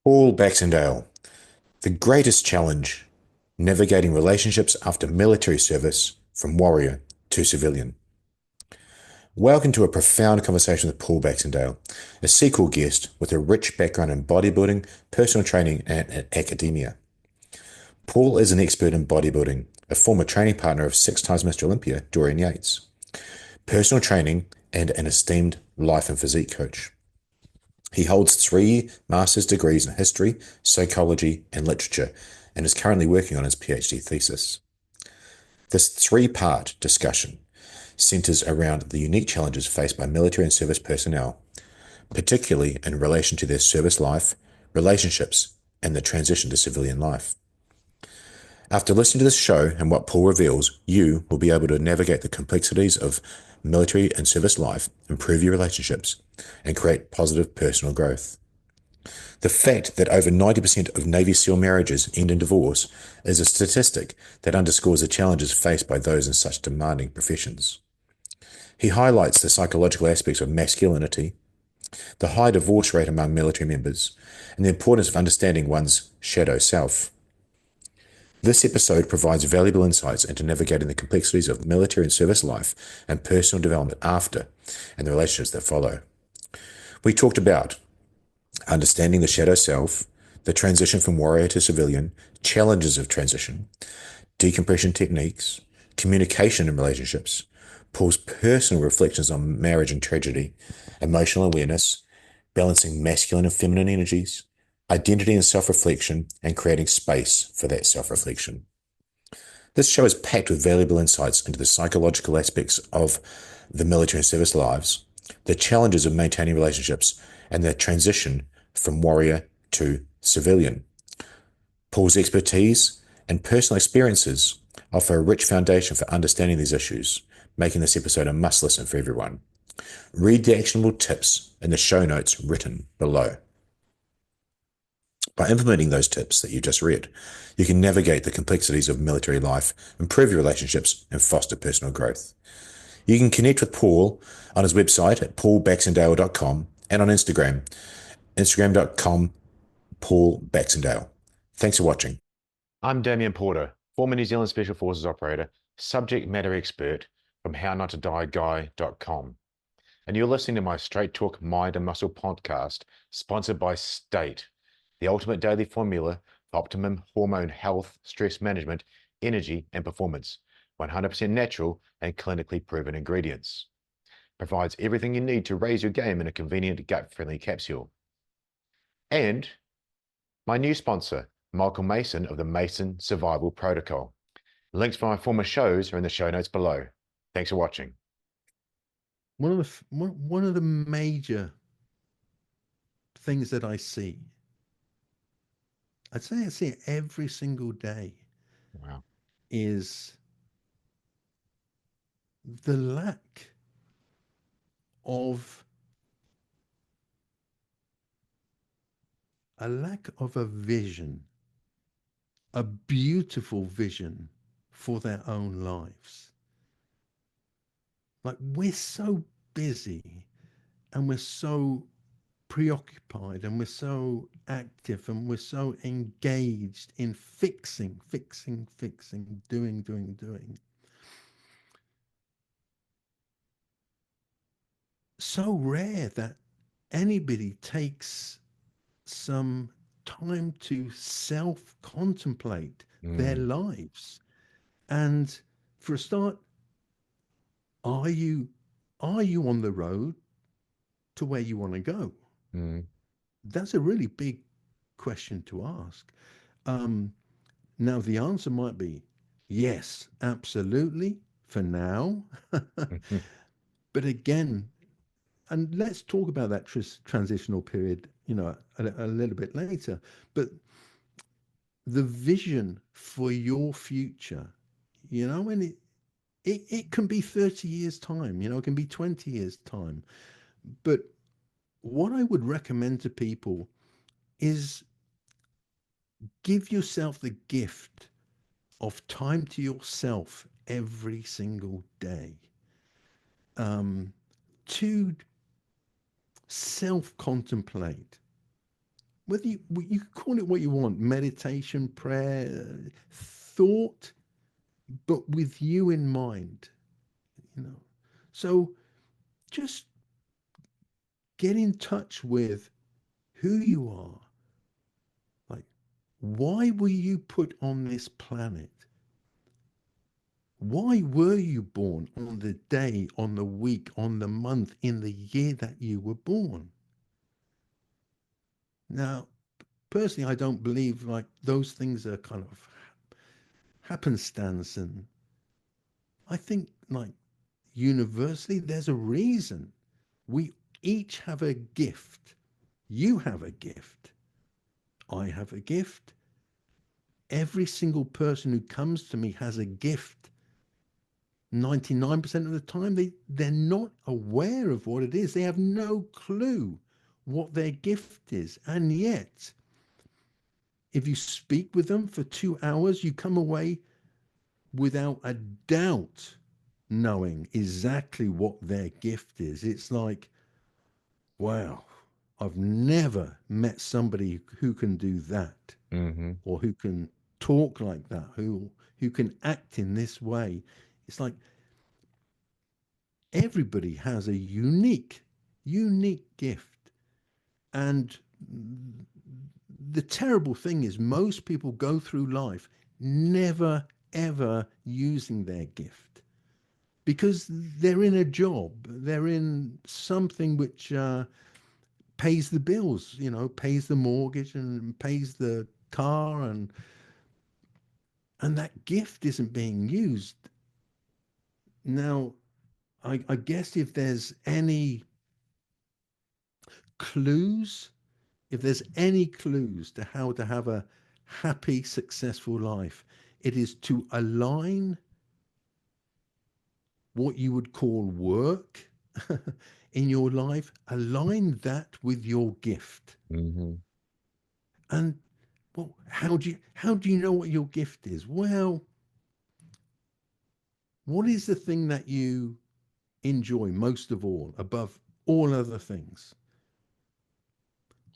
Paul Baxendale, the greatest challenge, navigating relationships after military service from warrior to civilian. Welcome to a profound conversation with Paul Baxendale, a sequel guest with a rich background in bodybuilding, personal training, and academia. Paul is an expert in bodybuilding, a former training partner of 6 times Mr Olympia Dorian Yates, personal training, and an esteemed life and physique coach. He holds 3 master's degrees in history, psychology, and literature, and is currently working on his PhD thesis. This 3-part discussion centers around the unique challenges faced by military and service personnel, particularly in relation to their service life, relationships, and the transition to civilian life. After listening to this show and what Paul reveals, you will be able to navigate the complexities of military and service life, improve your relationships, and create positive personal growth. The fact that over 90% of Navy SEAL marriages end in divorce is a statistic that underscores the challenges faced by those in such demanding professions. He highlights the psychological aspects of masculinity, the high divorce rate among military members, and the importance of understanding one's shadow self. This episode provides valuable insights into navigating the complexities of military and service life and personal development after and the relationships that follow. We talked about understanding the shadow self, the transition from warrior to civilian, challenges of transition, decompression techniques, communication in relationships, Paul's personal reflections on marriage and tragedy, emotional awareness, balancing masculine and feminine energies, identity and self-reflection, and creating space for that self-reflection. This show is packed with valuable insights into the psychological aspects of the military and service lives, the challenges of maintaining relationships, and the transition from warrior to civilian. Paul's expertise and personal experiences offer a rich foundation for understanding these issues, making this episode a must listen for everyone. Read the actionable tips in the show notes written below. By implementing those tips that you just read, you can navigate the complexities of military life, improve your relationships, and foster personal growth. You can connect with Paul on his website at paulbaxendale.com and on Instagram, instagram.com Paul Baxendale. Thanks for watching. I'm Damien Porter, former New Zealand Special Forces operator, subject matter expert from HowNotToDieGuy.com. And you're listening to my Straight Talk Mind and Muscle podcast, sponsored by State, the ultimate daily formula for optimum hormone health, stress management, energy, and performance. 100% natural and clinically proven ingredients. Provides everything you need to raise your game in a convenient gut-friendly capsule. And my new sponsor, Michael Mason of the Mason Survival Protocol. Links for my former shows are in the show notes below. Thanks for watching. One of the major things that I see, I'd say I see it every single day, Wow. is the lack of a vision, a beautiful vision for their own lives. Like, we're so busy and we're so preoccupied and we're so active and we're so engaged in fixing, doing. So rare that anybody takes some time to self-contemplate their lives. And for a start, are you on the road to where you want to go? That's a really big question to ask. Now, the answer might be yes, absolutely, for now. But again, and let's talk about that transitional period, a little bit later. But the vision for your future, and it can be 30 years time, it can be 20 years time. But what I would recommend to people is give yourself the gift of time to yourself every single day, to self-contemplate whether you can call it what you want, meditation, prayer, thought, but with you in mind, you know. So just get in touch with who you are. Like, why were you put on this planet? Why were you born on the day, on the week, on the month, in the year that you were born? Now, personally, I don't believe like those things are kind of happenstance. And I think like universally, there's a reason. We each have a gift. You have a gift. I have a gift. Every single person who comes to me has a gift. 99% of the time, they're not aware of what it is. They have no clue what their gift is. And yet, if you speak with them for 2 hours, you come away without a doubt knowing exactly what their gift is. It's like, wow, I've never met somebody who can do that, Mm-hmm. or who can talk like that, who can act in this way. It's like everybody has a unique gift. And the terrible thing is most people go through life never ever using their gift, because they're in a job, they're in something which pays the bills, pays the mortgage and pays the car, and that gift isn't being used. Now, I guess if there's any clues, if there's any clues to how to have a happy, successful life, it is to align what you would call work in your life, align that with your gift. Mm-hmm. And well, how do you know what your gift is? Well, what is the thing that you enjoy most of all, above all other things?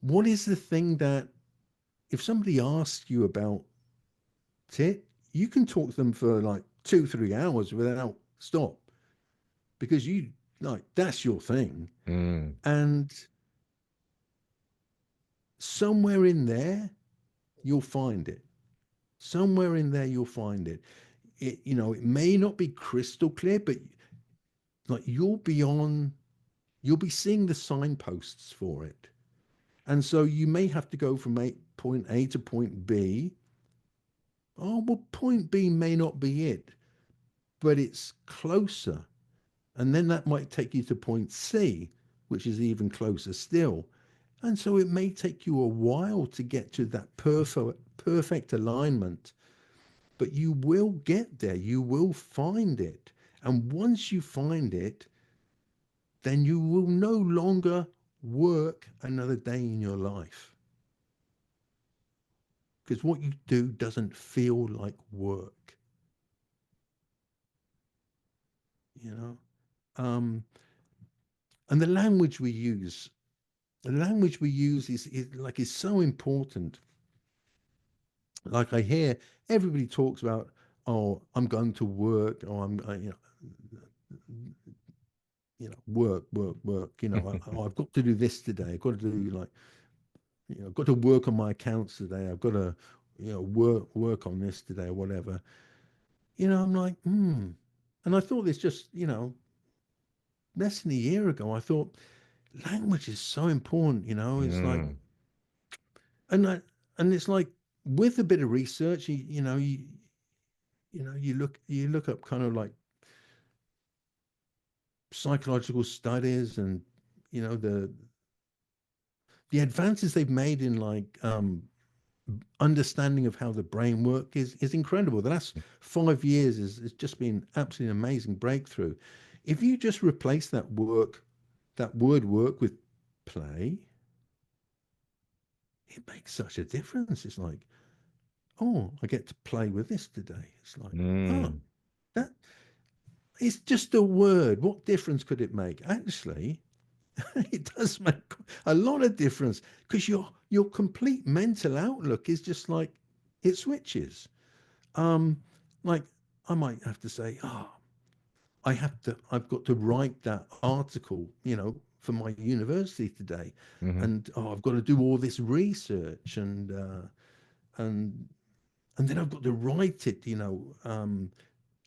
What is the thing that if somebody asks you about it, you can talk to them for like 2 3 hours without stop, because you like that's your thing. Mm. And somewhere in there you'll find it. Somewhere in there you'll find it. It may not be crystal clear, but like you'll be seeing the signposts for it. And so you may have to go from point A to point B. Oh, well, point B may not be it, but it's closer. And then that might take you to point C, which is even closer still. And so it may take you a while to get to that perfect alignment, but you will get there. You will find it. And once you find it, then you will no longer work another day in your life. Because what you do doesn't feel like work, you know? Um, and the language we use is so important. Like I hear everybody talks about, oh, I'm going to work, or work, work, work. I've got to do this today. I've got to do like, I've got to work on my accounts today. I've got to, work on this today or whatever. I'm like, And I thought this just, less than a year ago. I thought language is so important. It's like, Mm. and I, and it's like with a bit of research, you look up kind of like psychological studies, and the advances they've made in like understanding of how the brain works is incredible. The last 5 years has just been absolutely amazing breakthrough. If you just replace that word work with play, it makes such a difference. It's like, oh, I get to play with this today. It's like, oh, Mm. that it's just a word. What difference could it make? Actually, It does make a lot of difference because your complete mental outlook is just like it switches. Um, like I might have to say, I've got to write that article, for my university today, Hmm. and I've got to do all this research, and and then I've got to write it,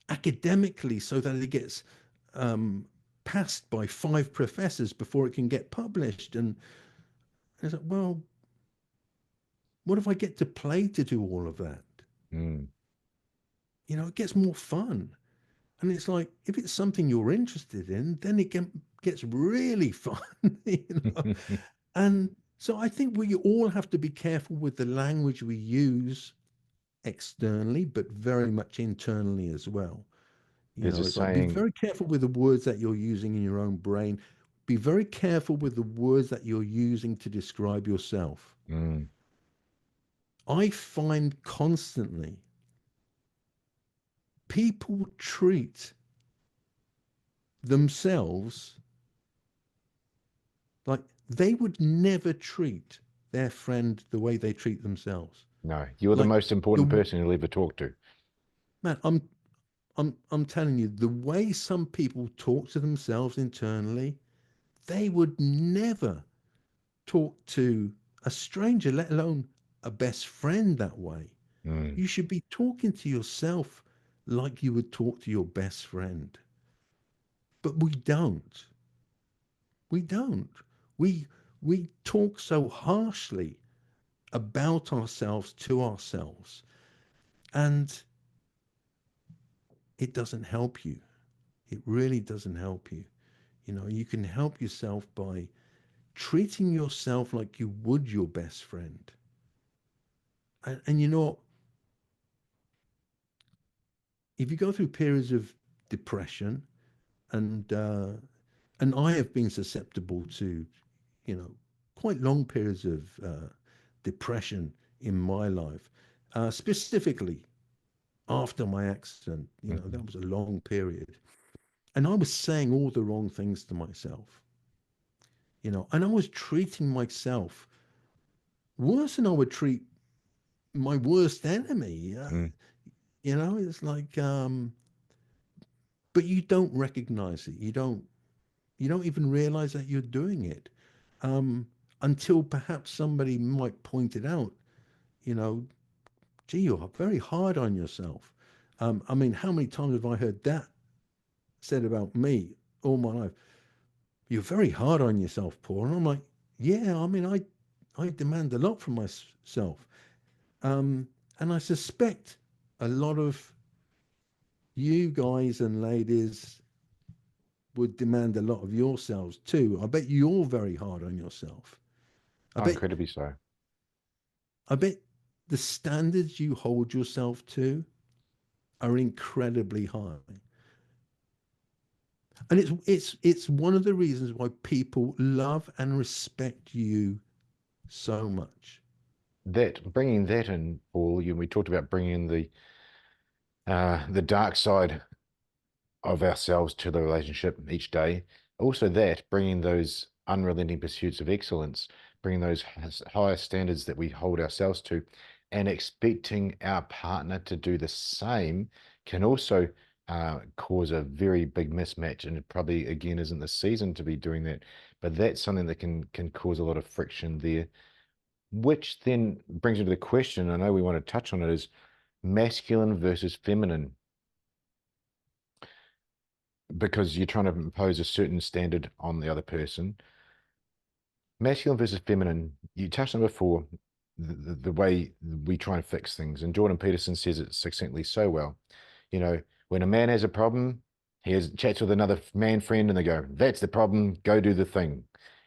academically so that it gets um, passed by 5 professors before it can get published. And it's like, well, what if I get to play to do all of that? Mm. It gets more fun. And it's like, if it's something you're interested in, then gets really fun, And so I think we all have to be careful with the language we use externally, but very much internally as well. There's a It's like, be saying. very careful with the words that you're using in your own brain. Be very careful with the words that you're using to describe yourself. Mm. I find constantly people treat themselves like they would never treat their friend the way they treat themselves. No, you're the Like most important the person you'll ever talk to. man, I'm telling you, the way some people talk to themselves internally, they would never talk to a stranger, let alone a best friend that way. Mm. You should be talking to yourself like you would talk to your best friend. But we don't. We don't. We we talk so harshly about ourselves to ourselves, and it doesn't help you. It really doesn't help you. You can help yourself by treating yourself like you would your best friend. And if you go through periods of depression, and I have been susceptible to, you know, quite long periods of depression in my life, specifically after my accident. That Mhm. was a long period, and I was saying all the wrong things to myself. And I was treating myself worse than I would treat my worst enemy. Mm. It's like, but you don't recognize it. You don't even realize that you're doing it, um, until perhaps somebody might point it out. You know, gee, you're very hard on yourself. I mean, how many times have I heard that said about me all my life? You're very hard on yourself, Paul. And I'm like, yeah, I mean, I demand a lot from myself. And I suspect a lot of you guys and ladies would demand a lot of yourselves too. I bet you're very hard on yourself. I Oh, bet incredibly so. I bet the standards you hold yourself to are incredibly high. And it's one of the reasons why people love and respect you so much. That bringing that in, Paul, we talked about bringing the dark side of ourselves to the relationship each day. Also, that bringing those unrelenting pursuits of excellence, bringing those higher standards that we hold ourselves to, and expecting our partner to do the same can also cause a very big mismatch. And it probably again isn't the season to be doing that, but that's something that can cause a lot of friction there. Which then brings me to the question. I know we want to touch on it: is masculine versus feminine, because you're trying to impose a certain standard on the other person. Masculine versus feminine, you touched on before, the way we try and fix things. And Jordan Peterson says it succinctly so well. When a man has a problem, chats with another man friend and they go, that's the problem, go do the thing.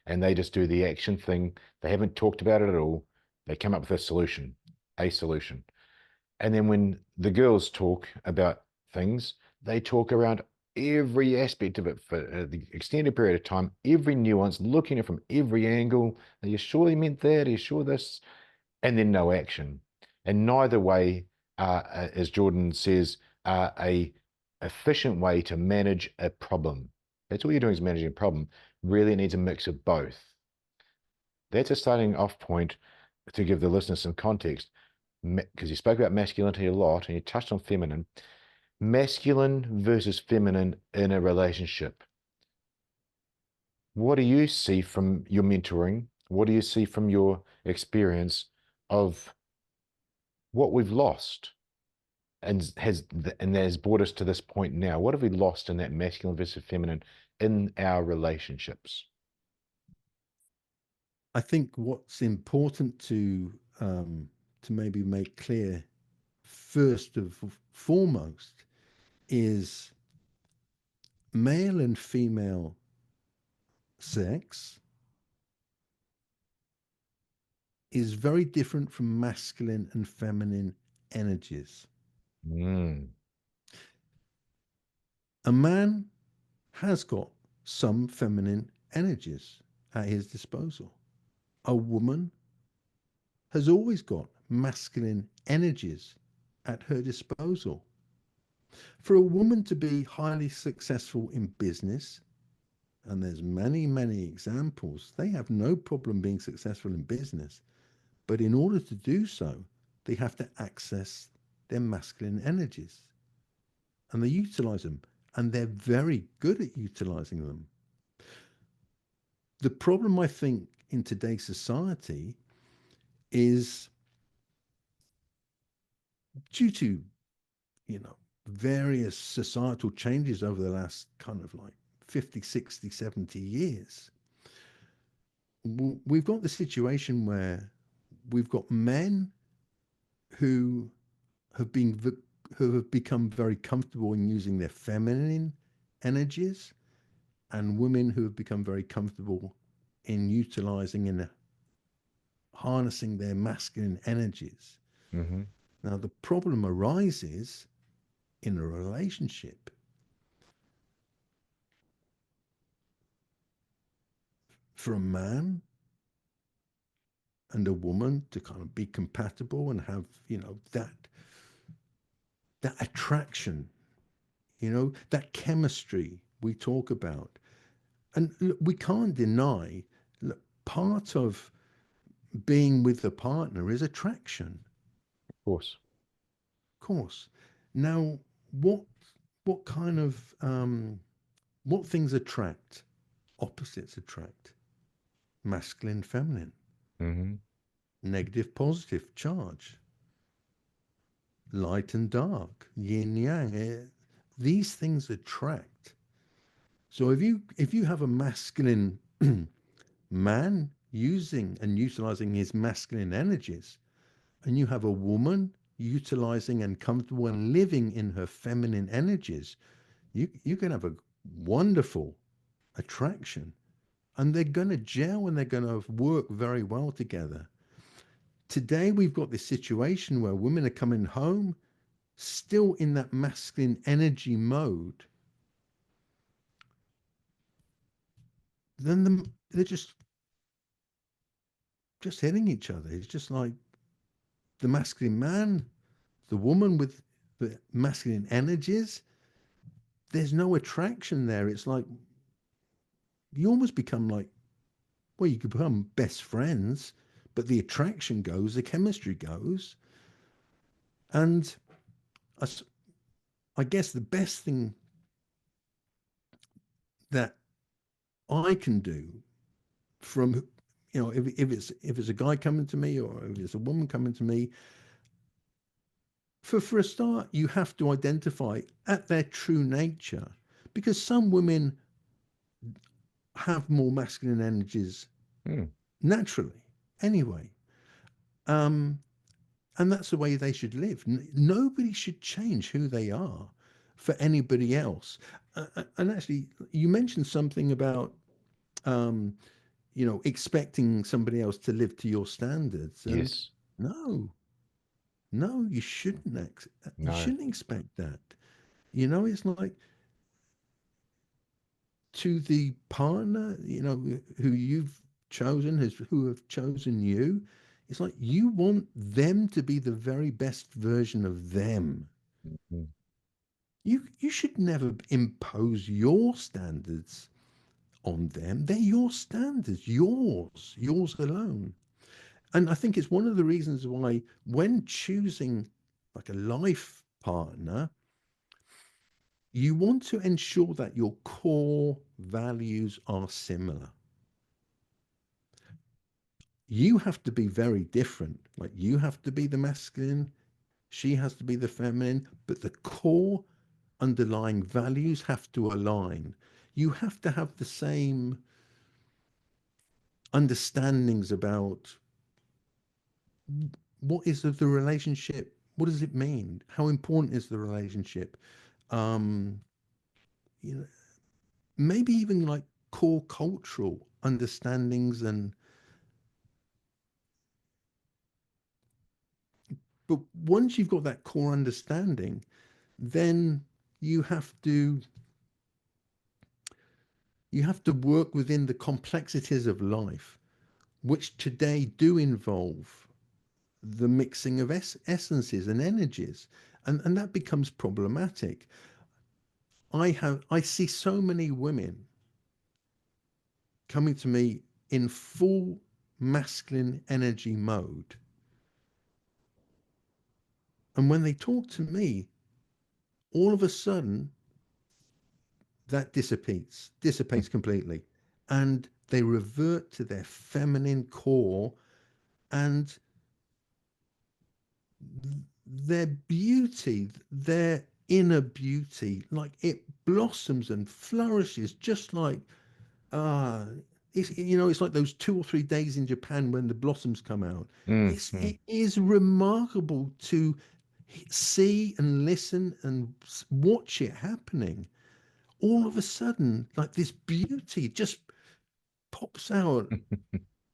And they just do the action thing. They haven't talked about it at all. They come up with a solution. And then when the girls talk about things, they talk around every aspect of it for the extended period of time, every nuance, looking at it from every angle. Are you sure he meant that? Are you sure this? And then no action. And neither way, as Jordan says, a efficient way to manage a problem. That's all you're doing is managing a problem. Really, it needs a mix of both. That's a starting off point to give the listener some context, because you spoke about masculinity a lot and you touched on feminine. Masculine versus feminine in a relationship. What do you see from your mentoring? What do you see from your experience of what we've lost and that has brought us to this point now? What have we lost in that masculine versus feminine in our relationships? I think what's important to maybe make clear first of foremost is male and female sex is very different from masculine and feminine energies. Mm, A man has got some feminine energies at his disposal. A woman has always got masculine energies at her disposal. For a woman to be highly successful in business, and there's many, many examples, they have no problem being successful in business. But in order to do so, they have to access their masculine energies and they utilize them. And they're very good at utilizing them. The problem, I think, in today's society is due to, you know, various societal changes over the last kind of like 50, 60, 70 years. We've got the situation where we've got men who have been who have become very comfortable in using their feminine energies and women who have become very comfortable in utilizing and harnessing their masculine energies. hmm Now, the problem arises in a relationship. For a man and a woman to kind of be compatible and have, you know, that attraction, you know, that chemistry we talk about. And look, we can't deny, look, part of being with the partner is attraction, Of course. of course. Now, what what kind of what things attract? Opposites attract. Masculine, feminine, hmm negative, positive charge, light and dark, yin yang. These things attract. So if you have a masculine man using and utilizing his masculine energies, and you have a woman utilizing and comfortable and living in her feminine energies, you can have a wonderful attraction, and they're going to gel and they're going to work very well together. Today we've got this situation where women are coming home still in that masculine energy mode. They're just hitting each other. It's just like the masculine man, the woman with the masculine energies. There's no attraction there. It's like you almost become like, well, you could become best friends, but the attraction goes, the chemistry goes. And I, I guess the best thing that I can do from, you know, if it's a guy coming to me or if it's a woman coming to me, for a start, you have to identify at their true nature, because some women have more masculine energies Mm, naturally anyway. Um, and that's the way they should live. Nobody should change who they are for anybody else. And actually, you mentioned something about, um, you know, expecting somebody else to live to your standards. And yes. no, no, you shouldn't. You No. shouldn't expect that. You know, it's like to the partner, you know, who you've chosen, who have chosen you. It's like you want them to be the very best version of them. Mhm. You should never impose your standards on them. They're your standards, yours alone. And I think it's one of the reasons why, when choosing like a life partner, you want to ensure that your core values are similar. You have to be very different. Like, you have to be the masculine, she has to be the feminine, but the core underlying values have to align. You have to have the same understandings about what is the relationship, what does it mean, how important is the relationship, um you know, maybe even like core cultural understandings. And but once you've got that core understanding, then you have to you have to work within the complexities of life, which today do involve the mixing of essences and energies, and that becomes problematic. I see so many women coming to me in full masculine energy mode, and when they talk to me, all of a sudden that dissipates completely, and they revert to their feminine core, and their beauty, their inner beauty, like, it blossoms and flourishes, just like, ah, it's like those 2 or 3 days in Japan when the blossoms come out. Mm, mm. It is remarkable to see and listen and watch it happening. All of a sudden, like, this beauty just pops out,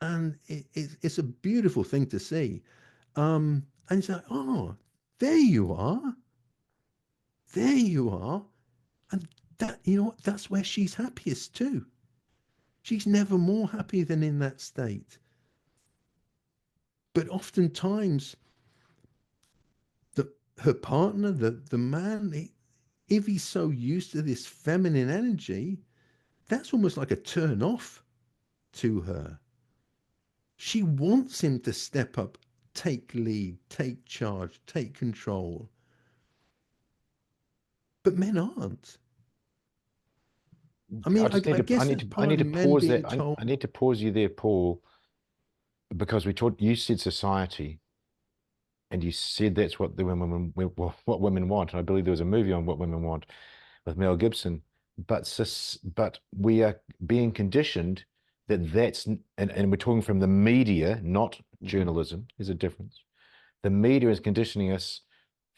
and it's a beautiful thing to see. And it's like, oh, there you are, there you are. And that, that's where she's happiest too. She's never more happy than in that state. But oftentimes, the her partner, the man, if he's so used to this feminine energy, that's almost like a turn off to her. She wants him to step up, take lead, take charge, take control. But men aren't. I I mean, just need I to guess it's I need to partly men pause that. being told. I need to pause you there, Paul, because you said society, and you said that's what the what women want. And I believe there was a movie on what women want with Mel Gibson. But we are being conditioned and we're talking from the media, not Mhm. journalism. There's a difference. The media is conditioning us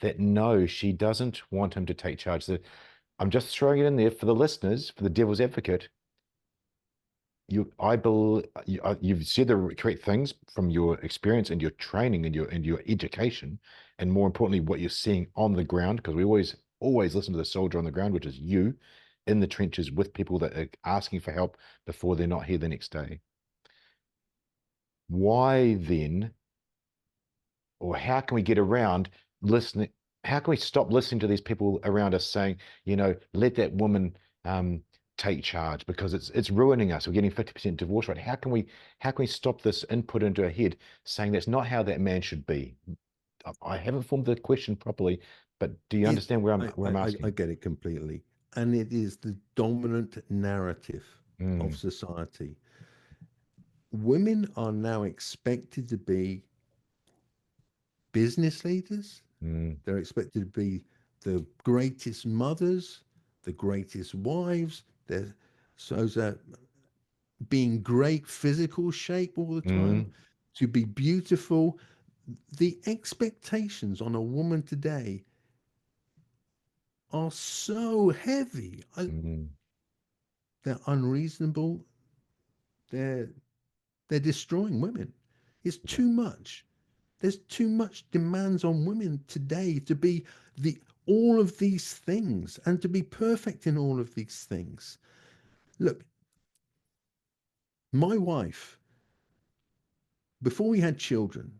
that no, she doesn't want him to take charge. I'm just throwing it in there for the listeners, for the devil's advocate. I believe you've said the correct things from your experience and your training and your education, and more importantly, what you're seeing on the ground. Because we always listen to the soldier on the ground, which is you, in the trenches with people that are asking for help before they're not here the next day. Why then, or how can we get around listening? How can we stop listening to these people around us saying, let that woman take charge because it's ruining us. We're getting 50% divorce rate. How can we stop this input into our head saying that's not how that man should be? I haven't formed the question properly, but do you It, understand where I'm I, where I'm I, I asking? get it completely. And it is the dominant narrative of Mm, society. Women are now expected to be business leaders. mm, They're expected to be the greatest mothers, the greatest wives. They're so that being great physical shape all the time, mm, to be beautiful. The expectations on a woman today are so heavy. mm. They're unreasonable. They're they're destroying women. It's Yeah. too much. There's too much demands on women today to be the all of these things and to be perfect in all of these things. Look, my wife, before we had children,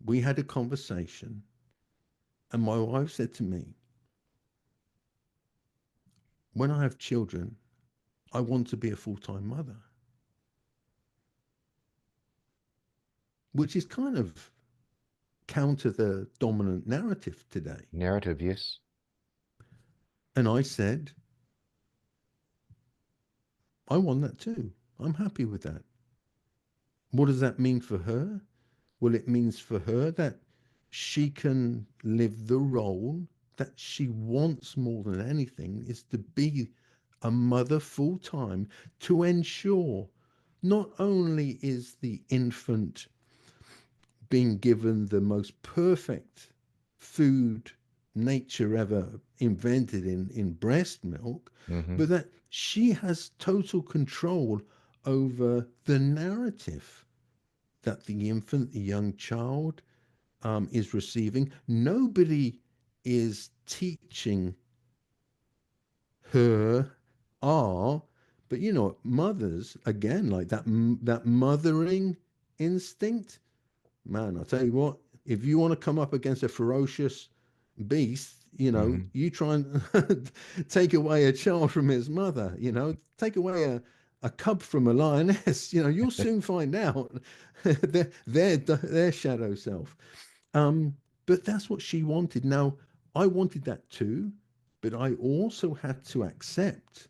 we had a conversation, and my wife said to me, when I have children, I want to be a full-time mother, which is kind of counter the dominant narrative today. Narrative, yes. And I said, I want that too. I'm happy with that. What does that mean for her? Well, it means for her that she can live the role that she wants more than anything, is to be a mother full time, to ensure not only is the infant being given the most perfect food nature ever invented in breast milk, Mm-hmm. but that she has total control over the narrative that the infant, the young child, is receiving. Nobody is teaching her are, but you know, mothers again, like that mothering instinct. Man, I'll tell you what, if you want to come up against a ferocious beast, you know, Mm-hmm. you try and take away a child from his mother, you know, take away a cub from a lioness, you know, you'll soon find out their shadow self. Um, but that's what she wanted. Now, I wanted that too, but I also had to accept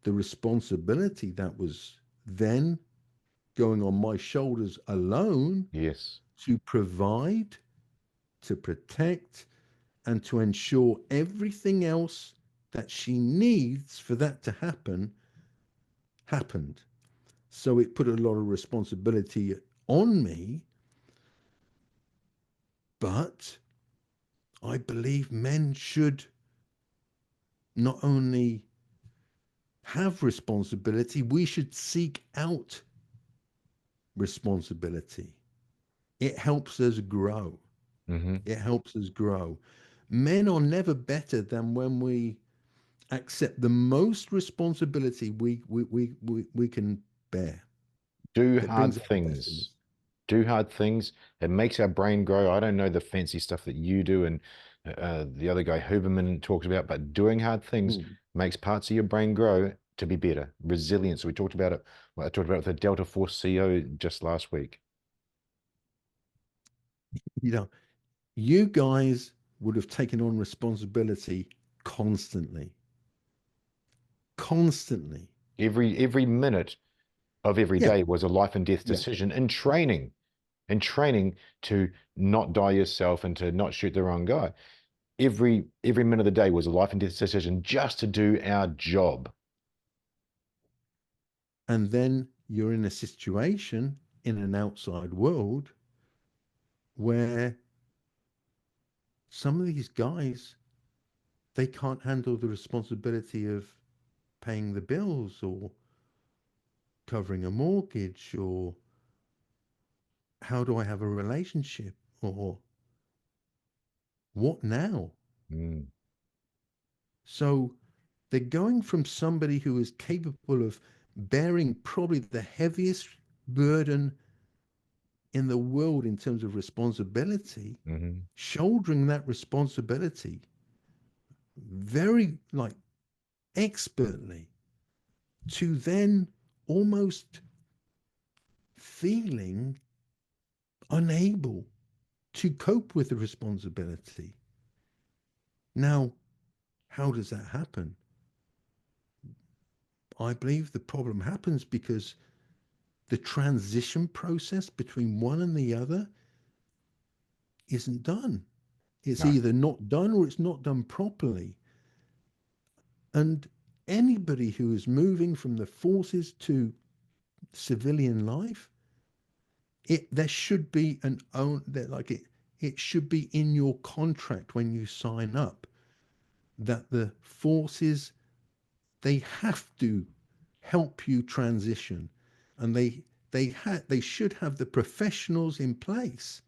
the responsibility that was then going on my shoulders alone Yes. to provide, to protect, and to ensure everything else that she needs for that to happen happened. So it put a lot of responsibility on me, but I believe men should not only have responsibility, we should seek out responsibility. It helps us grow. Mm-hmm. It helps us grow. Men are never better than when we accept the most responsibility we can bear. Do That hard brings out the best in things. us. Do hard things. It makes our brain grow. I don't know the fancy stuff that you do and the other guy Huberman talks about, but doing hard things Mm. makes parts of your brain grow to be better. Resilience. We talked about it. Well, I talked about it with the Delta Force CEO just last week. You know, you guys would have taken on responsibility constantly, constantly. Every minute of every Yeah, day was a life and death yeah. decision in training to not die yourself and to not shoot the wrong guy. Every minute of the day was a life and death decision just to do our job. And then you're in a situation in an outside world where some of these guys, they can't handle the responsibility of paying the bills or covering a mortgage or how do I have a relationship or what now? Mm, So they're going from somebody who is capable of bearing probably the heaviest burden in the world in terms of responsibility, hmm. shouldering that responsibility very like expertly, to then almost feeling unable to cope with the responsibility. Now, how does that happen? I believe the problem happens because the transition process between one and the other isn't done. It's No. either not done or it's not done properly. And anybody who is moving from the forces to civilian life, there should be an own that like it should be in your contract when you sign up that the forces, they have to help you transition, and they should have the professionals in place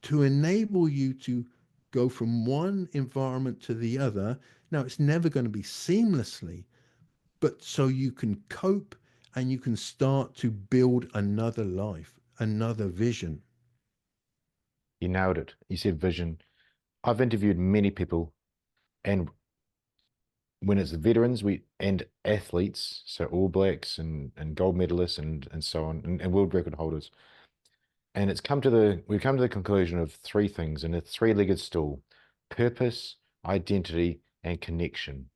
to enable you to go from one environment to the other. Now, it's never going to be seamlessly, but so you can cope and you can start to build another life, another vision. You nailed it. You said vision. I've interviewed many people, and when it's veterans and athletes, so All Blacks and gold medalists and so on, and world record holders. And we've come to the conclusion of three things in a three-legged stool: purpose, identity, and connection.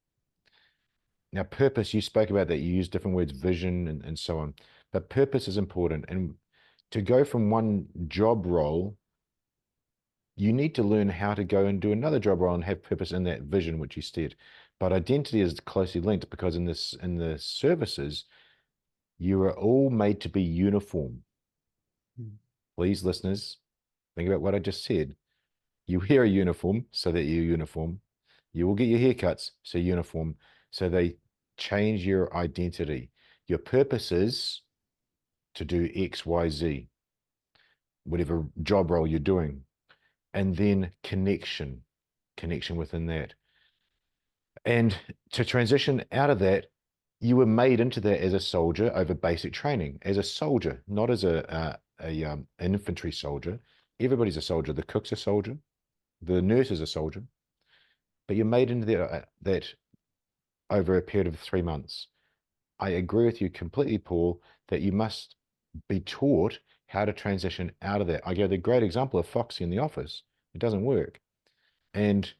Now, purpose, you spoke about that. You use different words, vision and so on. But purpose is important. And to go from one job role, you need to learn how to go and do another job role and have purpose in that vision, which you said. But identity is closely linked because in the services, you are all made to be uniform. Mm. Please, listeners, think about what I just said. You wear a uniform so that you're uniform. You will get your haircuts, so uniform. So they change your identity. Your purpose is to do X, Y, Z, whatever job role you're doing. And then connection within that. And to transition out of that, you were made into that as a soldier over basic training, as a soldier, not as an infantry soldier. Everybody's a soldier. The cook's a soldier. The nurse is a soldier. But you're made into that over a period of 3 months. I agree with you completely, Paul, that you must be taught how to transition out of that. I gave the great example of Foxy in the office. It doesn't work. And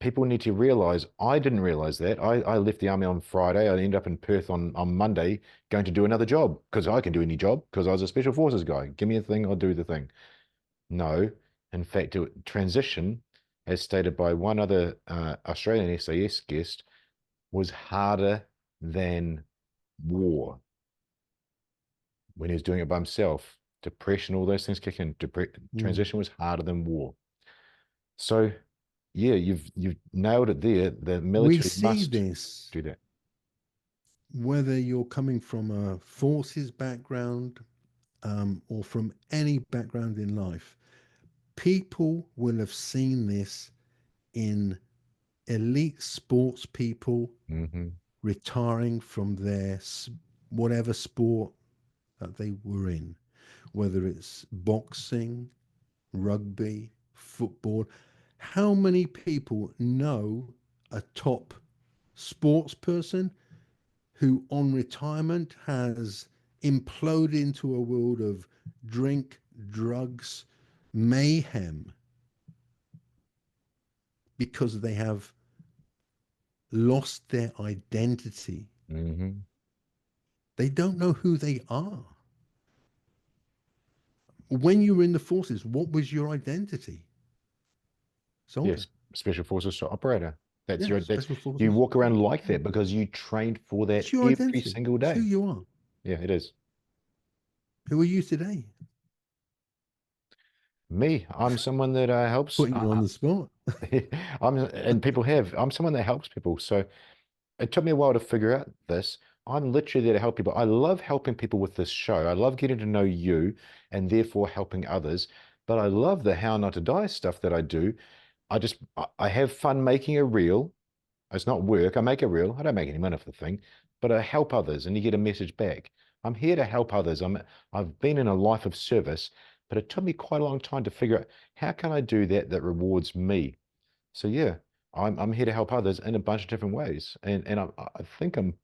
people need to realize, I didn't realize that. I left the army on Friday. I ended up in Perth on Monday going to do another job because I can do any job because I was a special forces guy. Give me a thing, I'll do the thing. No, in fact, transition, as stated by one other Australian SAS guest, was harder than war when he was doing it by himself. Depression, all those things kick in. Transition was harder than war. So, yeah, you've nailed it there. The We military see must this do that. whether you're coming from a forces background or from any background in life. People will have seen this in elite sports people Mm-hmm. retiring from their whatever sport that they were in, whether it's boxing, rugby, football. How many people know a top sports person who, on retirement, has imploded into a world of drink, drugs, mayhem because they have lost their identity? Mm-hmm. They don't know who they are. When you were in the forces, what was your identity? Soldier. Yes, special forces operator. Yeah, That's special you forces. walk around like Yeah. that because you trained for that It's your every identity. single It's who day. you are. Yeah, it is. Who are you today? Me, I'm someone that helps. Putting you on the spot. And people I'm someone that helps people. So it took me a while to figure out this. I'm literally there to help people. I love helping people with this show. I love getting to know you and therefore helping others. But I love the how not to die stuff that I do. I have fun making a reel. It's not work. I make a reel. I don't make any money off the thing, but I help others and you get a message back. I'm here to help others. I've been in a life of service, but it took me quite a long time to figure out how can I do that rewards me. So yeah, I'm here to help others in a bunch of different ways. And I think I'm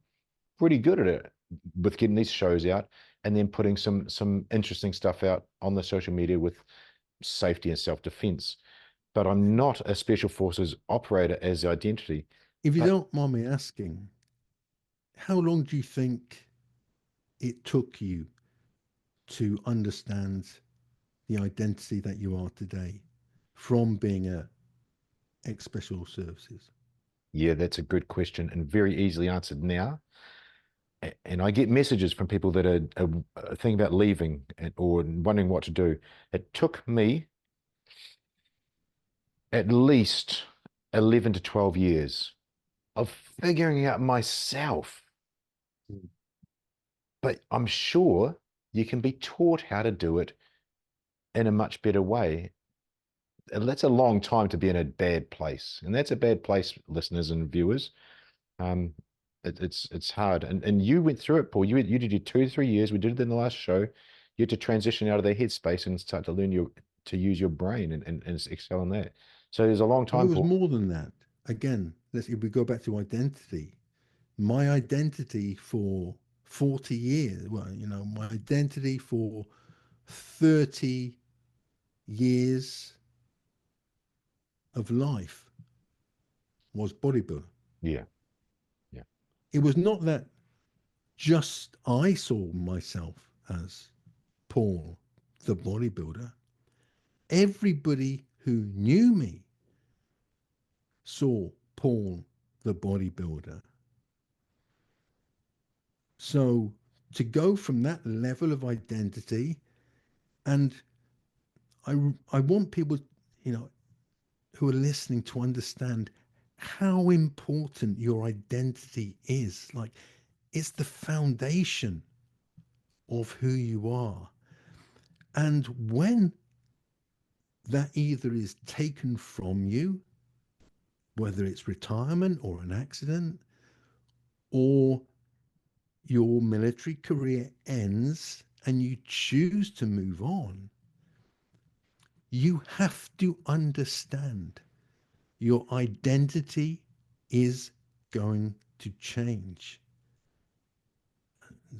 pretty good at it with getting these shows out and then putting some interesting stuff out on the social media with safety and self-defense. But I'm not a special forces operator as the identity. If you But don't mind me asking, how long do you think it took you to understand the identity that you are today from being a ex special services? yeah, that's a good question and very easily answered now. And I get messages from people that are thinking about leaving or wondering what to do. It took me at least 11 to 12 years of figuring out myself. Mm. But I'm sure you can be taught how to do it in a much better way. And that's a long time to be in a bad place. And that's a bad place, listeners and viewers. Um, it's hard. And you went through it, Paul. You did your 2 to 3 years. We did it in the last show. You had to transition out of the headspace and start to learn to use your brain and excel in that. So there's a long Oh, it time, was Paul. more than that. again, if we go back to identity, my identity for 40 years, well, my identity for 30 years of life was bodybuilder. Yeah. Yeah. It was not that just I saw myself as Paul, the bodybuilder. Everybody who knew me saw Paul, the bodybuilder. So to go from that level of identity, and I want people, you know, who are listening to understand how important your identity is. Like, it's the foundation of who you are. And when that either is taken from you, whether it's retirement or an accident, or your military career ends and you choose to move on, you have to understand your identity is going to change.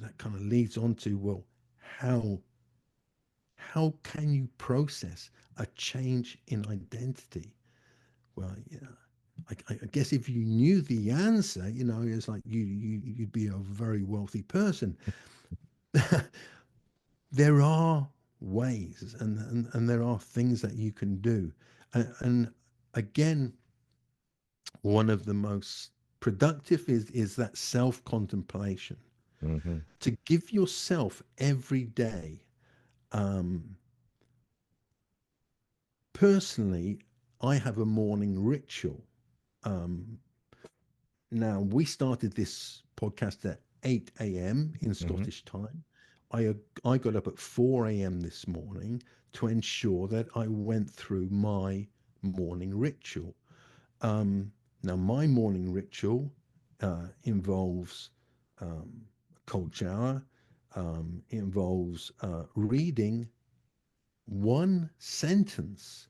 That kind of leads on to, well, how can you process a change in identity? Well, I guess if you knew the answer, it's like you'd be a very wealthy person. There are ways, and there are things that you can do, and again, one of the most productive is that self contemplation. Mm-hmm. To give yourself every day. Um, Personally, I have a morning ritual. Um, Now, we started this podcast at 8 a.m. in Mm-hmm. Scottish time. I, I got up at 4 a.m. this morning to ensure that I went through my morning ritual. Um, Now, my morning ritual involves a cold shower, involves reading one sentence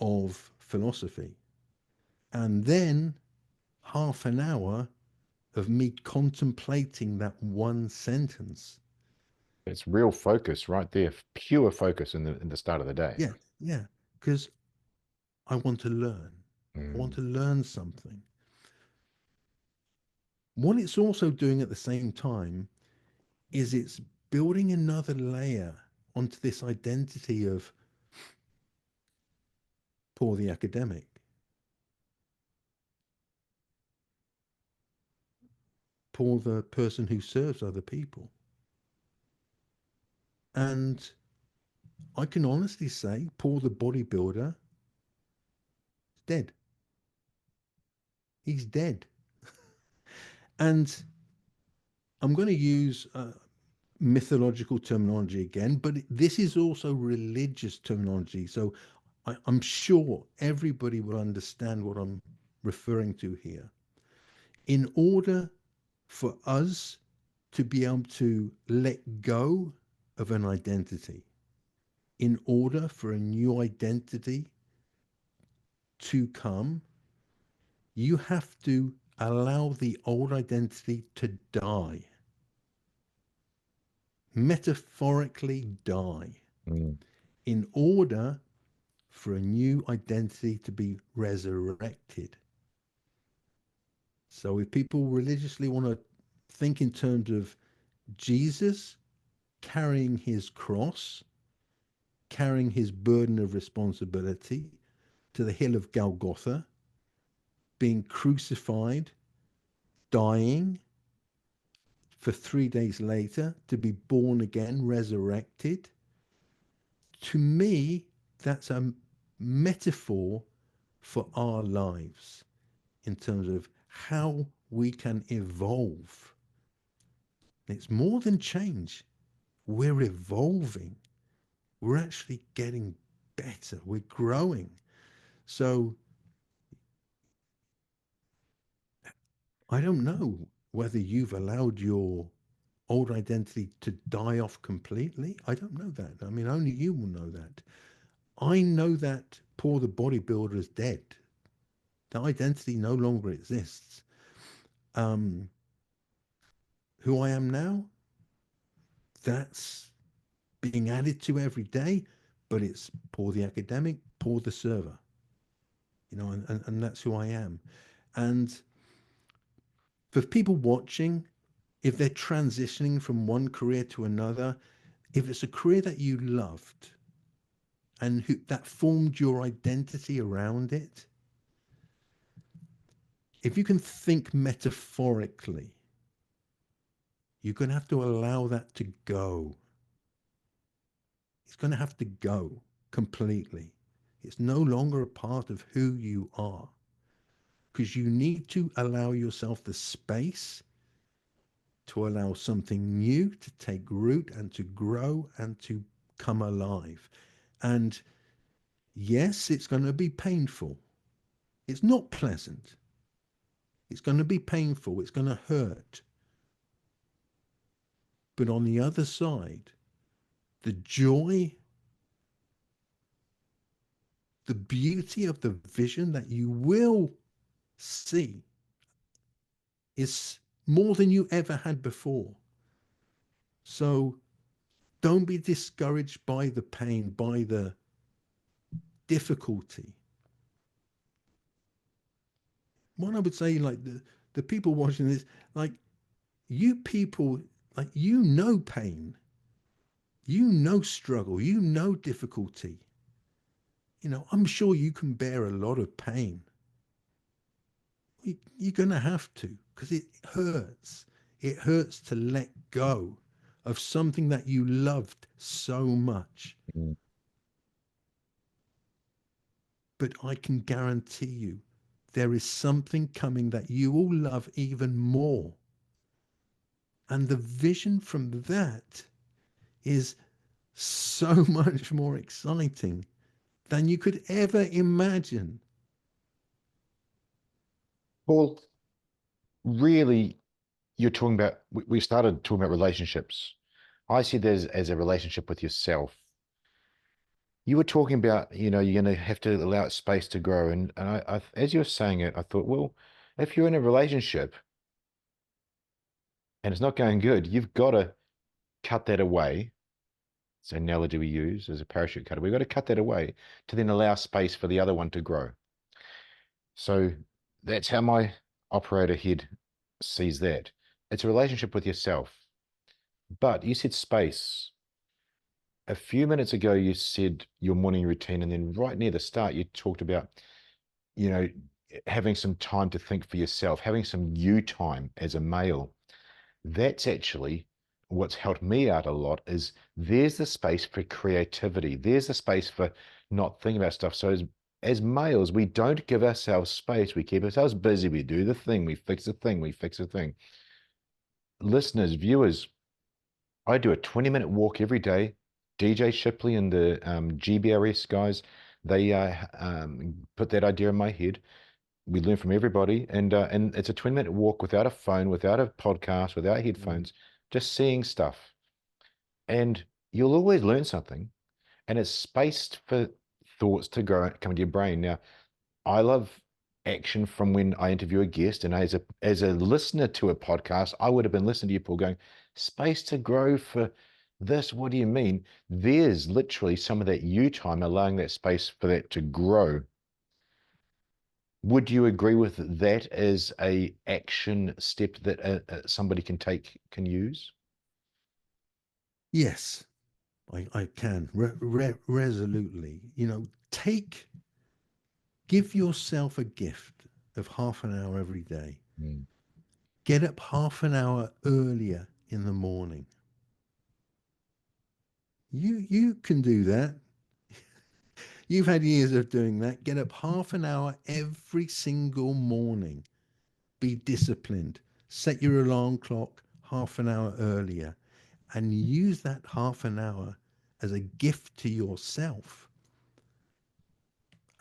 of philosophy, and then half an hour of me contemplating that one sentence. It's real focus right there, pure focus in the start of the day. Yeah, yeah, because I want to learn. I want Mm. to learn something. What it's also doing at the same time is it's building another layer onto this identity of Paul the academic, Paul the person who serves other people. And I can honestly say Paul the bodybuilder is dead. He's dead. And I'm going to use mythological terminology again, but this is also religious terminology. So I'm sure everybody will understand what I'm referring to here. In order for us to be able to let go of an identity, in order for a new identity to come, you have to allow the old identity to die, metaphorically die, Mm. in order for a new identity to be resurrected. So if people religiously want to think in terms of Jesus carrying his cross, carrying his burden of responsibility to the hill of Golgotha, being crucified, dying for 3 days later to be born again, resurrected, to me, that's a metaphor for our lives in terms of how we can evolve. It's more than change. We're evolving. We're actually getting better. We're growing. So I don't know whether you've allowed your old identity to die off completely. I don't know that. I mean, only you will know that. I know that Paul the bodybuilder is dead. That identity no longer exists. Um, who I am now, that's being added to every day, but it's Paul the academic, Paul the server, and that's who I am. And for people watching, if they're transitioning from one career to another, if it's a career that you loved and that formed your identity around it, if you can think metaphorically, you're going to have to allow that to go. It's going to have to go completely. It's no longer a part of who you are, because you need to allow yourself the space to allow something new to take root and to grow and to come alive. And yes, it's going to be painful. It's not pleasant. It's going to be painful. It's going to hurt. But on the other side, the joy, the beauty of the vision that you will see is more than you ever had before. So don't be discouraged by the pain, by the difficulty. What I would say, like the people watching this, like you people, like pain, struggle, difficulty. I'm sure you can bear a lot of pain. You're going to have to, because it hurts. It hurts to let go of something that you loved so much. Mm. But I can guarantee you there is something coming that you will love even more. And the vision from that is so much more exciting than you could ever imagine. Paul, really, you're talking about, we started talking about relationships. I see this as a relationship with yourself. You were talking about, you're going to have to allow it space to grow. And as you were saying it, I thought, well, if you're in a relationship and it's not going good, you've got to cut that away. It's an analogy we use as a parachute cutter. We've got to cut that away to then allow space for the other one to grow. So that's how my operator head sees that. It's a relationship with yourself. But you said space. A few minutes ago, you said your morning routine, and then right near the start, you talked about, you know, having some time to think for yourself, having some you time as a male. That's actually what's helped me out a lot is there's the space for creativity. There's the space for not thinking about stuff. So as males, we don't give ourselves space. We keep ourselves busy. We do the thing. We fix the thing. We fix the thing. Listeners, viewers, I do a 20-minute walk every day. DJ Shipley and the GBRS guys, they put that idea in my head. We learn from everybody, and it's a 20-minute walk without a phone, without a podcast, without headphones, just seeing stuff. And you'll always learn something, and it's spaced for thoughts to grow come into your brain. Now, I love action from when I interview a guest, and as a listener to a podcast, I would have been listening to you, Paul, going, space to grow for this. What do you mean? There's literally some of that you time allowing that space for that to grow. Would you agree with that as a action step that somebody can use? Yes, I can resolutely. Give yourself a gift of half an hour every day. Mm. Get up half an hour earlier in the morning. You can do that. You've had years of doing that. Get up half an hour every single morning. Be disciplined. Set your alarm clock half an hour earlier and use that half an hour as a gift to yourself.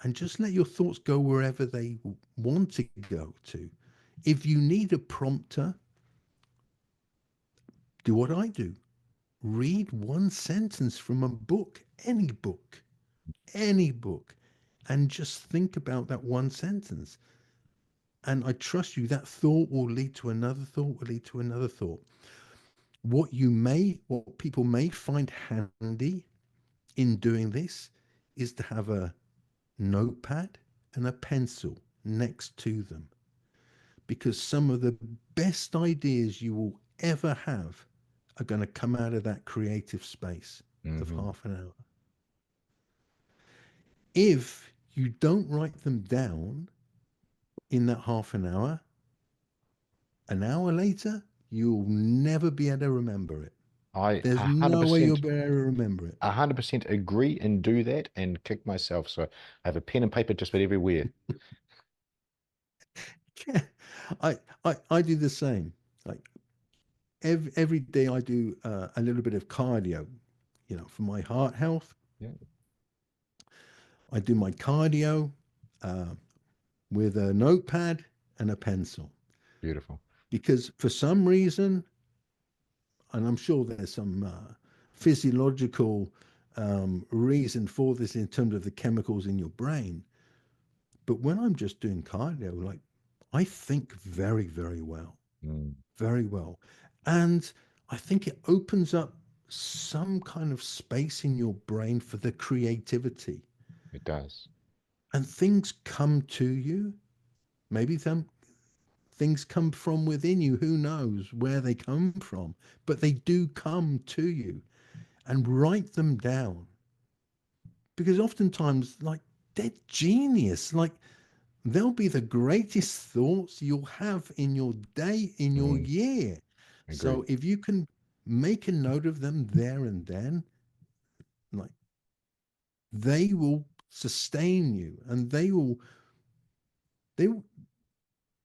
And just let your thoughts go wherever they want to go to. If you need a prompter, do what I do. Read one sentence from a book, any book, and just think about that one sentence. And I trust you, that thought will lead to another thought, will lead to another thought. What people may find handy in doing this is to have a notepad and a pencil next to them, because some of the best ideas you will ever have are going to come out of that creative space of Hmm. half an hour. If you don't write them down in that half an hour later, you'll never be able to remember it. I There's no way you'll 100%, be able to remember it. 100% agree and do that and kick myself. So I have a pen and paper just about everywhere. Yeah, I do the same. Like every day, I do a little bit of cardio. For my heart health, Yeah, I do my cardio uh, with a notepad and a pencil, beautiful. because for some reason, and I'm sure there's some physiological reason for this in terms of the chemicals in your brain. But when I'm just doing cardio, like, I think very, very well, Mm, very well. And I think it opens up some kind of space in your brain for the creativity, it does. and things come to you. Maybe some things come from within you. Who knows where they come from? But they do come to you, and write them down, because oftentimes, like, they're genius. Like, they'll be the greatest thoughts you'll have in your day, in your Mm, year. agreed. So if you can make a note of them there and then, like, they will sustain you, and they will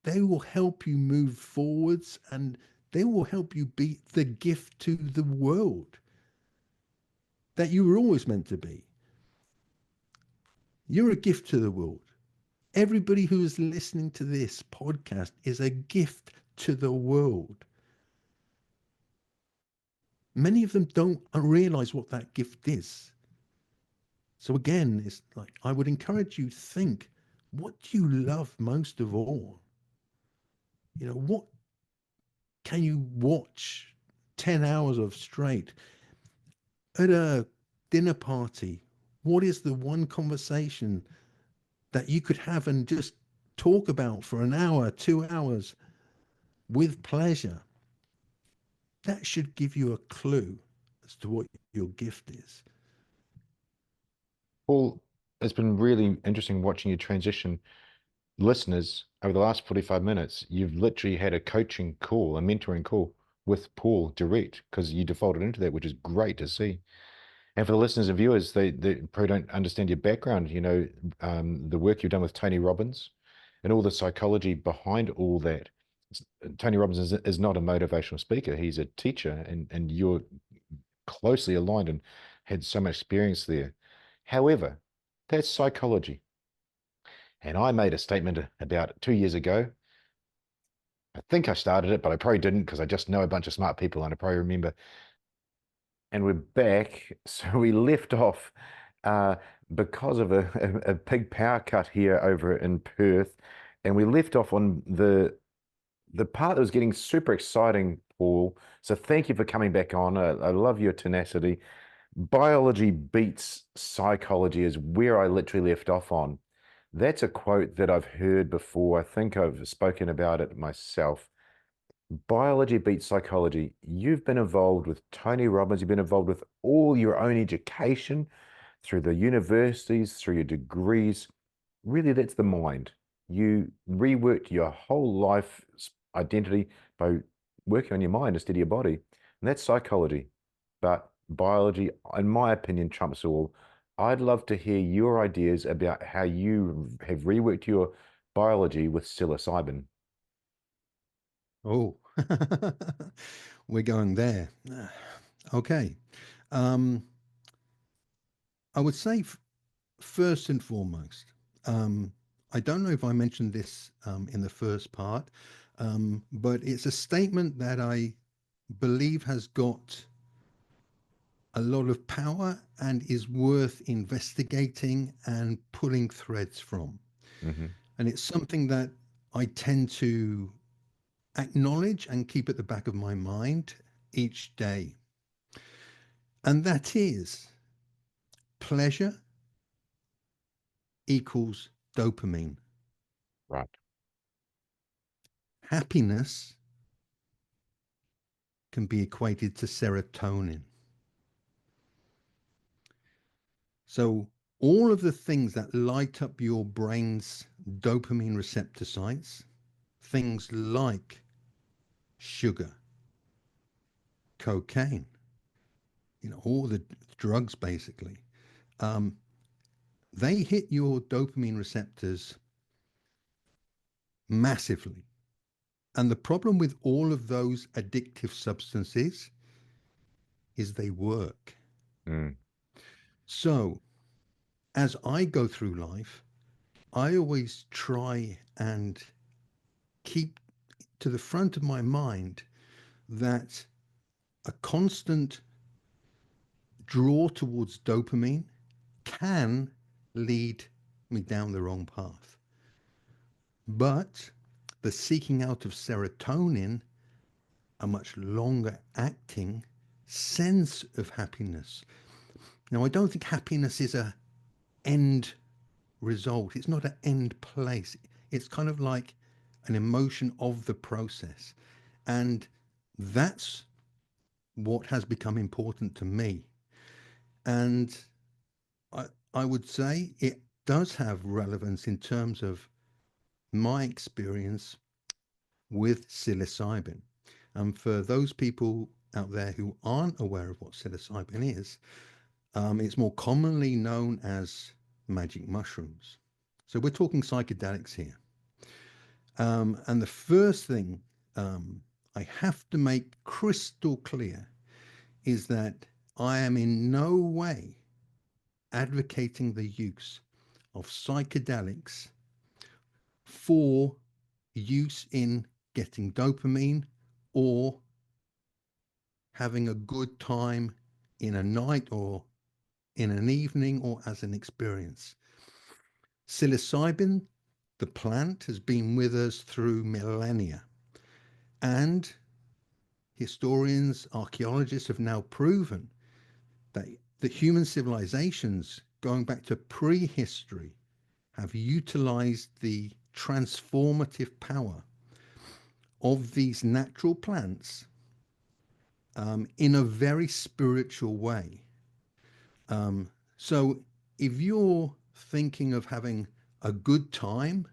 they will help you move forwards, and they will help you be the gift to the world that you were always meant to be. You're a gift to the world. Everybody who is listening to this podcast is a gift to the world. Many of them don't realize what that gift is. So again, it's like, I would encourage you to think, what do you love most of all? What can you watch 10 hours of straight at a dinner party? What is the one conversation that you could have and just talk about for an hour, 2 hours with pleasure? That should give you a clue as to what your gift is. Paul, it's been really interesting watching you transition listeners over the last 45 minutes. You've literally had a coaching call, a mentoring call with Paul direct because you defaulted into that, which is great to see. And for the listeners and viewers, they probably don't understand your background, the work you've done with Tony Robbins and all the psychology behind all that. Tony Robbins is not a motivational speaker. He's a teacher, and you're closely aligned and had so much experience there. However, that's psychology. And I made a statement about 2 years ago. I think I started it, but I probably didn't because I just know a bunch of smart people and I probably remember. And we're back. So we left off uh, because of a big power cut here over in Perth. And we left off on the part that was getting super exciting, Paul. So thank you for coming back on. I love your tenacity. Biology beats psychology is where I literally left off on. That's a quote that I've heard before. I think I've spoken about it myself. Biology beats psychology. You've been involved with Tony Robbins. You've been involved with all your own education through the universities, through your degrees. Really, that's the mind. You reworked your whole life identity by working on your mind instead of your body. And that's psychology. But biology, in my opinion, trumps all. I'd love to hear your ideas about how you have reworked your biology with psilocybin. Oh, we're going there. Okay. Um, I would say, first and foremost, um, I don't know if I mentioned this in the first part, but it's a statement that I believe has got a lot of power and is worth investigating and pulling threads from. Hmm. And it's something that I tend to acknowledge and keep at the back of my mind each day. And that is pleasure equals dopamine. Right. Happiness can be equated to serotonin. So all of the things that light up your brain's dopamine receptor sites, things like sugar, cocaine, all the drugs basically, um, they hit your dopamine receptors massively. And the problem with all of those addictive substances is they work. Mm. So as I go through life, I always try and keep to the front of my mind that a constant draw towards dopamine can lead me down the wrong path. But the seeking out of serotonin, a much longer acting sense of happiness. Now, I don't think happiness is a end result. It's not an end place. It's kind of like an emotion of the process. And that's what has become important to me. And I would say it does have relevance in terms of my experience with psilocybin. And for those people out there who aren't aware of what psilocybin is, it's more commonly known as magic mushrooms. So we're talking psychedelics here. And the first thing I have to make crystal clear is that I am in no way advocating the use of psychedelics for use in getting dopamine or having a good time in a night or in an evening or as an experience. Psilocybin, the plant, has been with us through millennia. And historians, archaeologists have now proven that the human civilizations going back to prehistory have utilized the transformative power of these natural plants in a very spiritual way. So if you're thinking of having a good time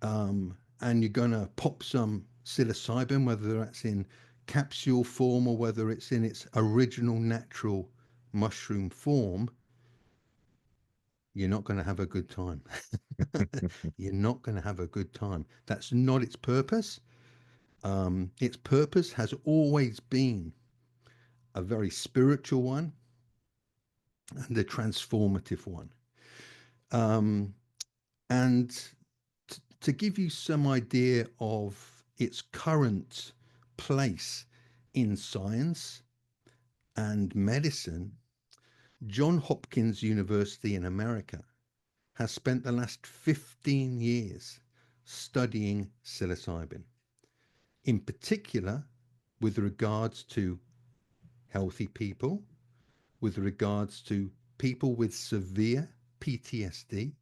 and you're going to pop some psilocybin, whether that's in capsule form or whether it's in its original natural mushroom form, you're not going to have a good time. You're not going to have a good time. That's not its purpose. Its purpose has always been a very spiritual one and a transformative one. And to give you some idea of its current place in science and medicine, Johns Hopkins University in America has spent the last 15 years studying psilocybin, in particular with regards to healthy people, with regards to people with severe PTSD,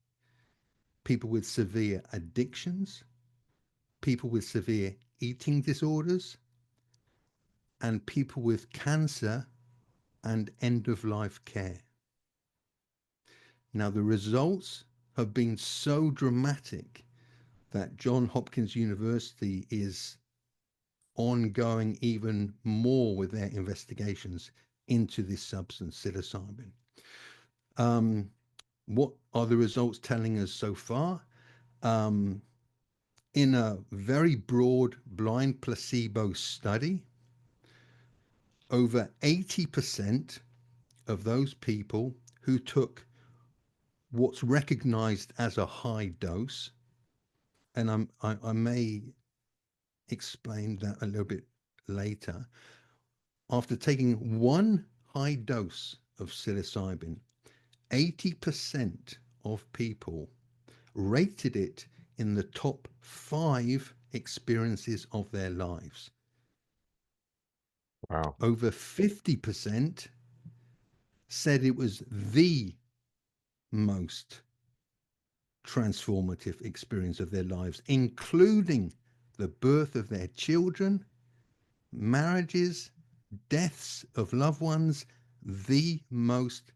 people with severe addictions, people with severe eating disorders, and people with cancer and end of life care. Now, the results have been so dramatic that Johns Hopkins University is ongoing even more with their investigations into this substance, psilocybin. What are the results telling us so far? In a very broad blind placebo study, over 80% of those people who took what's recognized as a high dose, and I may explain that a little bit later, after taking one high dose of psilocybin, 80% of people rated it in the top 5 experiences of their lives. Wow. Over 50% said it was the most transformative experience of their lives, including the birth of their children, marriages, deaths of loved ones, the most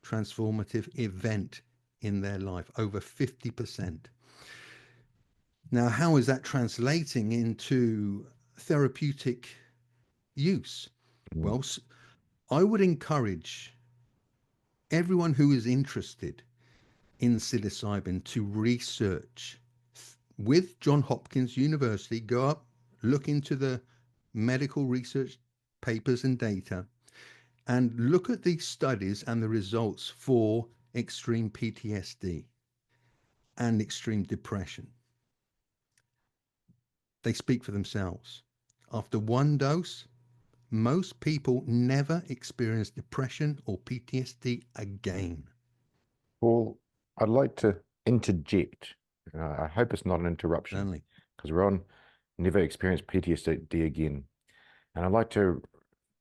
transformative event in their life, over 50%. Now, how is that translating into therapeutic use? Mm. Well, I would encourage everyone who is interested in psilocybin to research with Johns Hopkins University. Go up, look into the medical research papers and data, and look at these studies and the results for extreme PTSD and extreme depression. They speak for themselves. After one dose, most people never experience depression or PTSD again. Well, I'd like to interject. I hope it's not an interruption Certainly. because we're on never experienced PTSD again. And I'd like to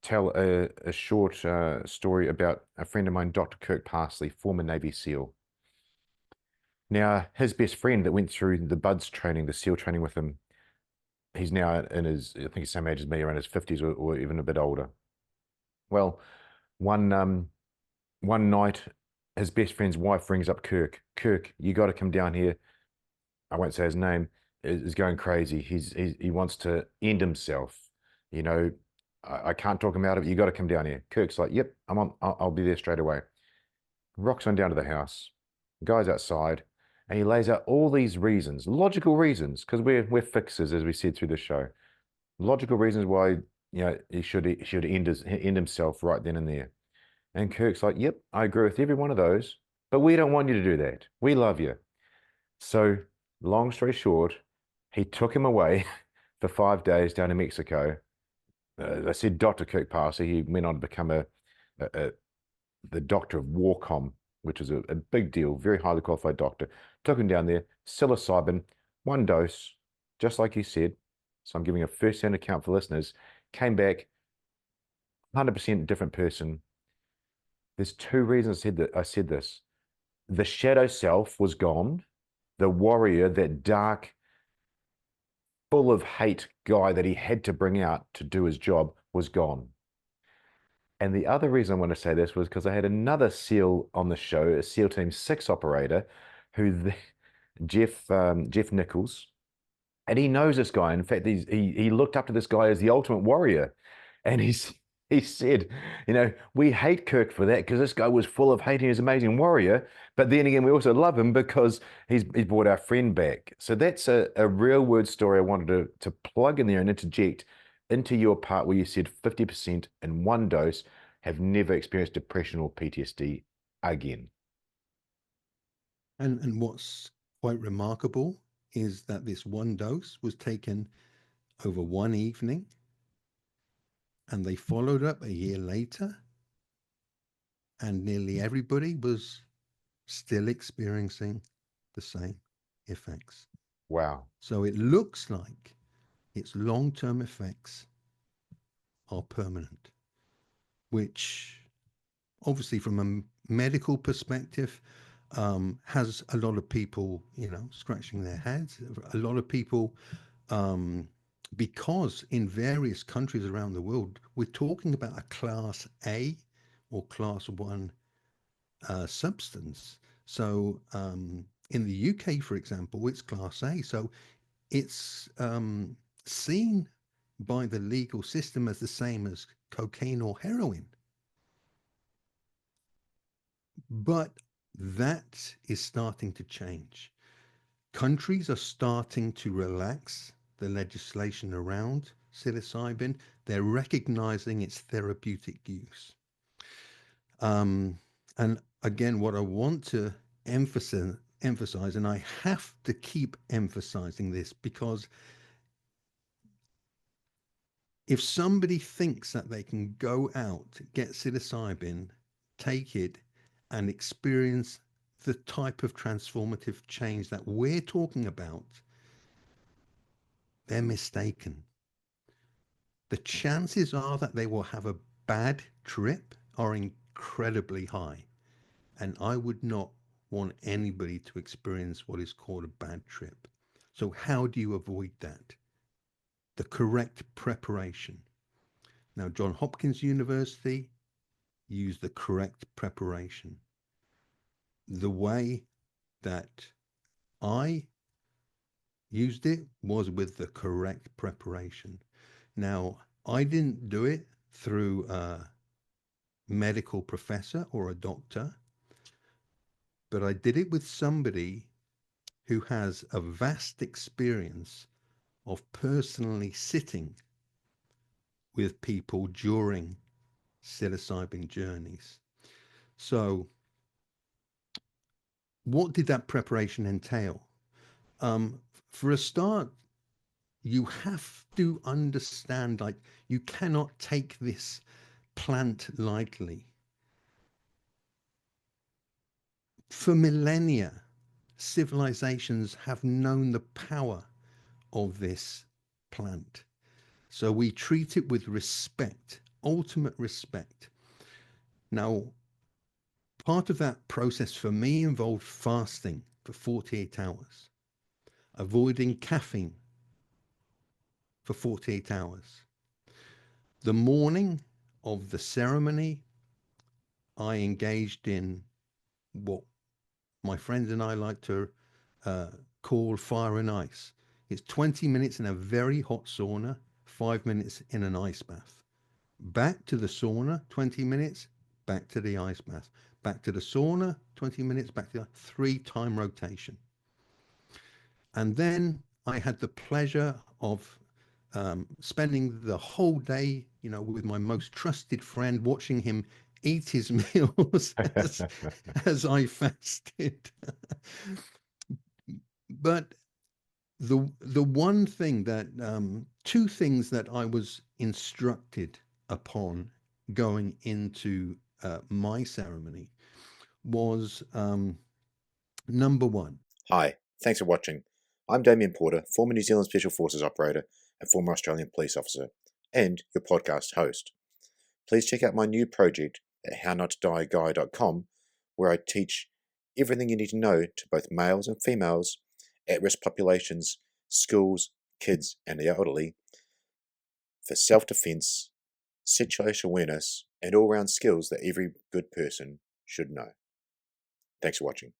tell a short story about a friend of mine, Dr. Kirk Parsley, former Navy SEAL. Now, his best friend that went through the BUDS training, the SEAL training with him, he's now in his, I think he's the same age as me, around his 50s or even a bit older. Well, one night, his best friend's wife rings up Kirk. Kirk, you got to come down here. I won't say his name. Is going crazy. He wants to end himself. You know, I can't talk him out of it. You got to come down here. Kirk's like, yep, I'm on. I'll be there straight away. Rocks on down to the house. The guy's outside, and he lays out all these reasons, logical reasons, because we're fixers, as we said through the show. Logical reasons why he should end himself right then and there. And Kirk's like, yep, I agree with every one of those, but we don't want you to do that. We love you. So, long story short, he took him away for 5 days down in Mexico. I said Dr. Kirk Parsley. He went on to become the doctor of Warcom, which was a big deal, very highly qualified doctor. Took him down there, psilocybin, one dose, just like he said. So I'm giving a first-hand account for listeners. Came back, 100% different person. There's 2 reasons I said this. The shadow self was gone. The warrior, that dark, full of hate guy that he had to bring out to do his job, was gone. And the other reason I want to say this was because I had another SEAL on the show, a SEAL Team 6 operator, Jeff Nichols, and he knows this guy. In fact, he looked up to this guy as the ultimate warrior, and he said, we hate Kirk for that because this guy was full of hate and he's an amazing warrior. But then again, we also love him because he's brought our friend back. So that's a real word story I wanted to plug in there and interject into your part where you said 50% in one dose have never experienced depression or PTSD again. And what's quite remarkable is that this one dose was taken over one evening, and they followed up a year later, and nearly everybody was still experiencing the same effects. Wow. So it looks like its long-term effects are permanent, which obviously from a medical perspective has a lot of people, scratching their heads. A lot of people, because in various countries around the world, we're talking about a class A or class 1 substance. So in the UK, for example, it's class A. So it's seen by the legal system as the same as cocaine or heroin. But that is starting to change. Countries are starting to relax the legislation around psilocybin. They're recognizing its therapeutic use. And again, what I want to emphasize, and I have to keep emphasizing this, because if somebody thinks that they can go out, get psilocybin, take it, and experience the type of transformative change that we're talking about, they're mistaken. The chances are that they will have a bad trip are incredibly high. And I would not want anybody to experience what is called a bad trip. So, how do you avoid that? The correct preparation. Now, Johns Hopkins University used the correct preparation. The way that I used it was with the correct preparation. Now, I didn't do it through a medical professor or a doctor, but I did it with somebody who has a vast experience of personally sitting with people during psilocybin journeys. So, what did that preparation entail? For a start, you have to understand, like, you cannot take this plant lightly. For millennia, civilizations have known the power of this plant. So we treat it with respect, ultimate respect. Now, part of that process for me involved fasting for 48 hours, avoiding caffeine for 48 hours. The morning of the ceremony, I engaged in what my friends and I like to call fire and ice. It's 20 minutes in a very hot sauna, 5 minutes in an ice bath. Back to the sauna, 20 minutes, back to the ice bath. Back to the sauna, 20 minutes, back to the 3-time rotation. And then I had the pleasure of spending the whole day, with my most trusted friend, watching him eat his meals as I fasted. But the one thing that two things that I was instructed upon going into my ceremony was number one. Hi, thanks for watching. I'm Damien Porter, former New Zealand Special Forces operator and former Australian police officer, and your podcast host. Please check out my new project at hownottoDieGuy.com, where I teach everything you need to know to both males and females, at-risk populations, schools, kids, and the elderly for self-defense, situational awareness, and all-round skills that every good person should know. Thanks for watching.